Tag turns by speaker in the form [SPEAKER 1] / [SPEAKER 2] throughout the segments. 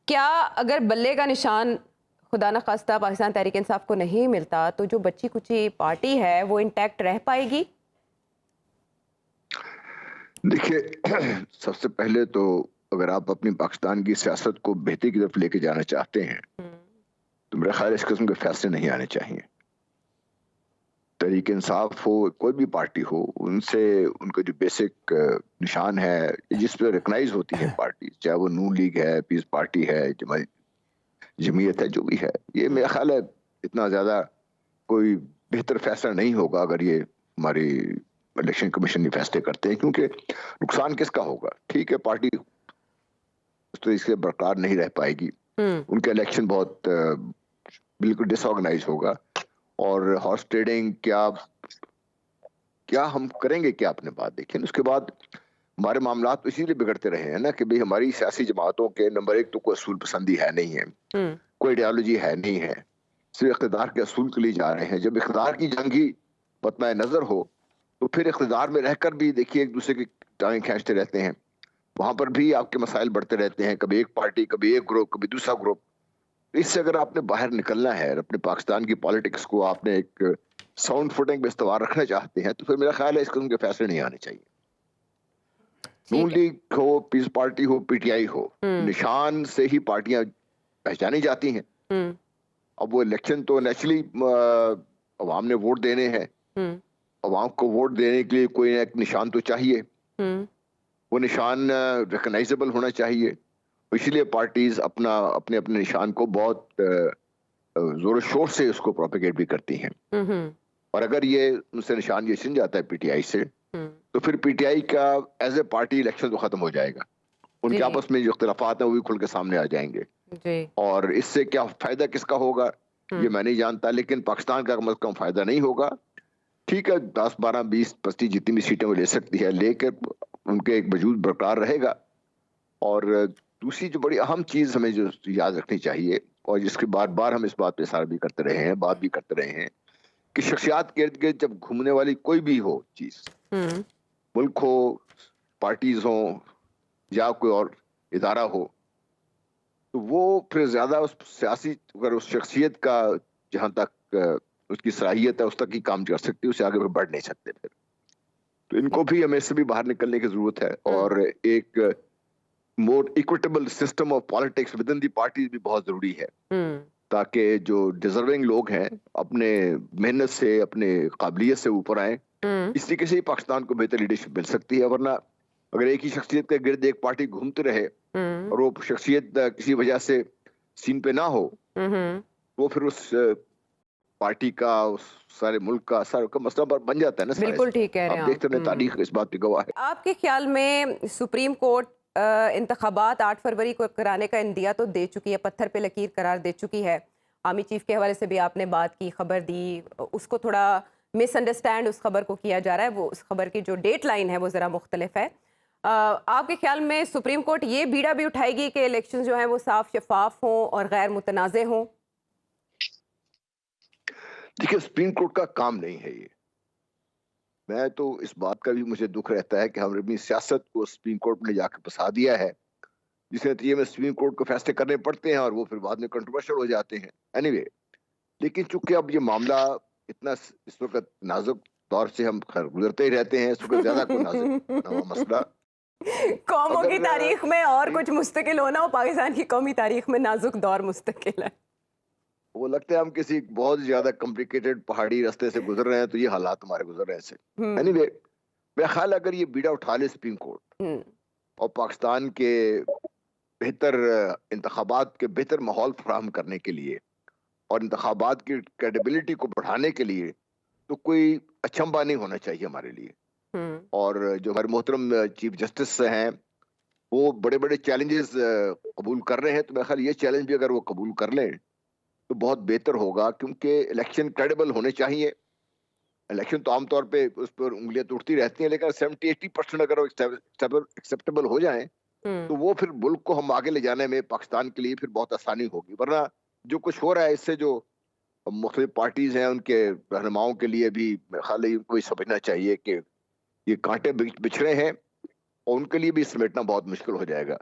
[SPEAKER 1] کیا اگر بلے کا نشان خدا نخواستہ پاکستان تحریک انصاف کو نہیں ملتا تو جو بچی کچی پارٹی ہے وہ انٹیکٹ رہ پائے گی؟
[SPEAKER 2] دیکھیے، سب سے پہلے تو اگر آپ اپنی پاکستان کی سیاست کو بہتری کی طرف لے کے جانا چاہتے ہیں تو میرا خیال ہے اس قسم کے فیصلے نہیں آنے چاہیے. تحریک انصاف ہو، کوئی بھی پارٹی ہو، ان سے ان کا جو بیسک نشان ہے جس پہ ریکگنائز ہوتی ہے پارٹی، چاہے وہ نون لیگ ہے، پیس پارٹی ہے، جمعیت ہے، جو بھی ہے، یہ میرا خیال ہے اتنا زیادہ کوئی بہتر فیصلہ نہیں ہوگا اگر یہ ہماری الیکشن کمیشن یہ فیصلے کرتے ہیں. کیونکہ نقصان کس کا ہوگا؟ ٹھیک ہے، پارٹی اس طرح سے برقرار نہیں رہ پائے گی، ان کا الیکشن بہت بالکل ڈس آرگنائز ہوگا، اور ہارس ٹریڈنگ کیا ہم کریں گے کیا؟ اپنے بات دیکھیں. اس کے بعد ہمارے معاملات تو اسی لیے بگڑتے رہے ہیں نا کہ بھئی ہماری سیاسی جماعتوں کے نمبر ایک تو کوئی اصول پسندی ہے نہیں ہے، کوئی ایڈیالوجی ہے نہیں ہے، صرف اقتدار کے اصول کے لیے جا رہے ہیں. جب اقتدار کی جنگ ہی مطمع نظر ہو تو پھر اقتدار میں رہ کر بھی دیکھیے ایک دوسرے کی ٹانگیں کھینچتے رہتے ہیں، وہاں پر بھی آپ کے مسائل بڑھتے رہتے ہیں، کبھی ایک پارٹی، کبھی ایک گروپ، کبھی دوسرا گروپ. اس سے اگر آپ نے باہر نکلنا ہے اور اپنے پاکستان کی پالیٹکس کو آپ نے ایک ساؤنڈ فوٹنگ پہ استوار رکھنا چاہتے ہیں تو پھر میرا خیال ہے اس قسم کے فیصلے نہیں آنے چاہیے. نون لیگ ہو، پیس پارٹی ہو، پی ٹی آئی ہو، نشان سے ہی پارٹیاں پہچانی جاتی ہیں. اب وہ الیکشن تو نیچرلی عوام نے ووٹ دینے ہیں، عوام کو ووٹ دینے کے لیے کوئی ایک نشان تو چاہیے، وہ نشان ریکگنائزیبل ہونا چاہیے. اسی لیے پارٹیز اپنے نشان کو بہت زور و شور سے اس کو پروپیگیٹ بھی کرتی ہیں. اور اگر یہ ان سے نشان یہ چھن جاتا ہے پی ٹی آئی سے تو پھر پی ٹی آئی کا ایز اے پارٹی الیکشن تو ختم ہو جائے گا، ان کے آپس میں جو اختلافات ہیں وہ بھی کھل کے سامنے آ جائیں گے. اور اس سے کیا فائدہ کس کا ہوگا یہ میں نہیں جانتا، لیکن پاکستان کا کم از کم فائدہ نہیں ہوگا. ٹھیک ہے، 10 12 20 25 جتنی بھی سیٹیں وہ لے سکتی ہے، لے کر ان کے ایک وجود برقرار رہے گا. اور دوسری جو بڑی اہم چیز ہمیں جو یاد رکھنی چاہیے اور جس کے بار بار ہم اس بات پہ اشارہ بھی کرتے رہے ہیں، بات بھی کرتے رہے ہیں، کہ شخصیات کے ارد گرد جب گھومنے والی کوئی بھی ہو چیز، ملک ہو، پارٹیز ہوں یا کوئی اور ادارہ ہو، تو وہ پھر زیادہ اس سیاسی اگر اس شخصیت کا جہاں تک اس کی صلاحیت ہے اس تک ہی کام کر سکتی، اسے آگے بڑھ نہیں سکتے. پھر تو ان کو بھی ہمیں اس سے بھی باہر نکلنے کی ضرورت ہے، اور ایک more equitable system of politics with in the parties بھی بہت ضروری ہے، تاکہ جو ڈیزرونگ لوگ ہیں اپنے محنت سے، اپنے قابلیت سے اوپر آئیں. اس طریقے سے ہی پاکستان کو بہتر لیڈرشپ مل سکتی ہے. ورنہ اگر ایک ہی شخصیت کے گرد ایک پارٹی گھومتے رہے اور وہ شخصیت کسی وجہ سے سین پہ نہ ہو، وہ پھر اس پارٹی کا، اس سارے ملک کا سارا مسئلہ بن جاتا ہے نا.
[SPEAKER 1] بالکل ٹھیک کہہ رہے ہیں
[SPEAKER 2] آپ دیکھتے ہیں تاریخ اس بات پہ گواہ ہے.
[SPEAKER 1] آپ کے خیال میں سپریم کورٹ انتخابات 8 فروری کو کرانے کا اندیا تو دے چکی ہے، پتھر پہ لکیر قرار دے چکی ہے. آرمی چیف کے حوالے سے بھی آپ نے بات کی، خبر دی، اس کو تھوڑا مس انڈرسٹینڈ اس خبر کو کیا جا رہا ہے، وہ اس خبر کی جو ڈیٹ لائن ہے وہ ذرا مختلف ہے. آپ کے خیال میں سپریم کورٹ یہ بیڑا بھی اٹھائے گی کہ الیکشن جو ہیں وہ صاف شفاف ہوں اور غیر متنازع ہوں؟
[SPEAKER 2] دیکھیے، سپریم کورٹ کا کام نہیں ہے یہ. میں تو اس بات کا بھی مجھے دکھ رہتا ہے کہ ہم نے اپنی سیاست کو سپریم کورٹ میں جا کے پھنسا دیا ہے، جس نتیجے میں سپریم کورٹ کو فیصلے کرنے پڑتے ہیں اور وہ پھر بعد میں کنٹروورشل ہو جاتے ہیں. اینی وے، لیکن چونکہ اب یہ معاملہ اتنا اس وقت نازک دور سے ہم گزرتے ہی رہتے ہیں، اس وقت زیادہ کوئی نازک نہ ہوا مسئلہ.
[SPEAKER 1] قوموں کی تاریخ میں اور کچھ مستقل ہونا ہو، پاکستان کی قومی تاریخ میں نازک دور مستقل ہے.
[SPEAKER 2] وہ لگتا ہے ہم کسی بہت زیادہ کمپلیکیٹڈ پہاڑی راستے سے گزر رہے ہیں تو یہ حالات ہمارے گزر رہے ہیں سے. اینی وے، میرا خیال اگر یہ بیڑا اٹھا لے سپریم کورٹ اور پاکستان کے بہتر انتخابات کے بہتر ماحول فراہم کرنے کے لیے اور انتخابات کی کریڈیبلٹی کو بڑھانے کے لیے، تو کوئی اچھمبا نہیں ہونا چاہیے ہمارے لیے. اور جو ہمارے محترم چیف جسٹس ہیں وہ بڑے بڑے چیلنجز قبول کر رہے ہیں، تو میرا خیال یہ چیلنج بھی اگر وہ قبول کر لیں تو بہت بہتر ہوگا. کیونکہ الیکشن کریڈیبل ہونے چاہیے. الیکشن تو عام طور پہ اس پر انگلیاں ٹوٹتی رہتی ہیں، لیکن 70-80% اگر وہ ایکسیپٹیبل ہو جائیں تو وہ پھر ملک کو ہم آگے لے جانے میں پاکستان کے لیے پھر بہت آسانی ہوگی. ورنہ جو کچھ ہو رہا ہے اس سے جو مختلف پارٹیز ہیں ان کے رہنماؤں کے لیے بھی میرا خیال ہے ان کو سمجھنا چاہیے کہ یہ کانٹے بچھڑے ہیں اور ان کے لیے بھی سمیٹنا بہت مشکل ہو جائے گا.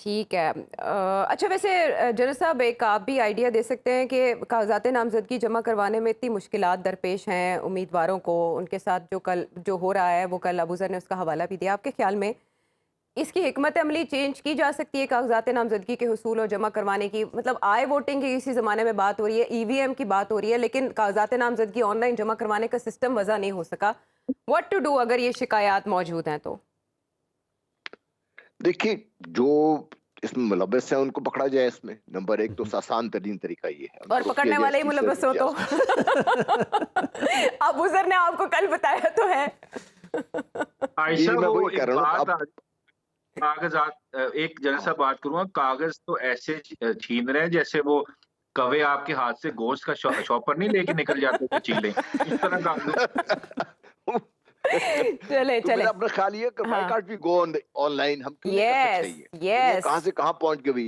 [SPEAKER 1] ٹھیک ہے اچھا ویسے جنرل صاحب ایک آپ بھی آئیڈیا دے سکتے ہیں کہ کاغذات نامزدگی جمع کروانے میں اتنی مشکلات درپیش ہیں امیدواروں کو، ان کے ساتھ جو ہو رہا ہے وہ کل ابو ذر نے اس کا حوالہ بھی دیا، آپ کے خیال میں اس کی حکمت عملی چینج کی جا سکتی ہے کاغذات نامزدگی کے حصول اور جمع کروانے کی؟ مطلب آئے ووٹنگ کی اسی زمانے میں بات ہو رہی ہے، ای وی ایم کی بات ہو رہی ہے، لیکن کاغذات نامزدگی آن لائن جمع کروانے کا سسٹم وضع نہیں ہو سکا. واٹ ٹو ڈو اگر یہ شکایات موجود ہیں تو؟
[SPEAKER 2] دیکھیے جو اس میں ملوث ہیں ان کو پکڑا جائے. اس میں نمبر ایک تو آسان ترین طریقہ یہ ہے.
[SPEAKER 1] اور پکڑنے والے ہی ملوث ہو تو ابو ذر نے آپ کو کل بتایا تو ہے.
[SPEAKER 3] عائشہ
[SPEAKER 2] میں
[SPEAKER 3] وہ
[SPEAKER 2] وہی کہہ رہا ہوں
[SPEAKER 3] کاغذات ایک جنرل صاحب بات کروں گا، کاغذ تو ایسے چھین رہے ہیں جیسے وہ کوے آپ کے ہاتھ سے گوشت کا شاپر نہیں لے کے نکل جاتے تھے چیلیں، اس طرح کاغذ.
[SPEAKER 1] چلے
[SPEAKER 2] میرا اپنا خیال یہ کہ why can't we go on online؟ ہم کیوں نہیں کر سکتے؟ یہ کہاں سے کہاں پہنچ گئی.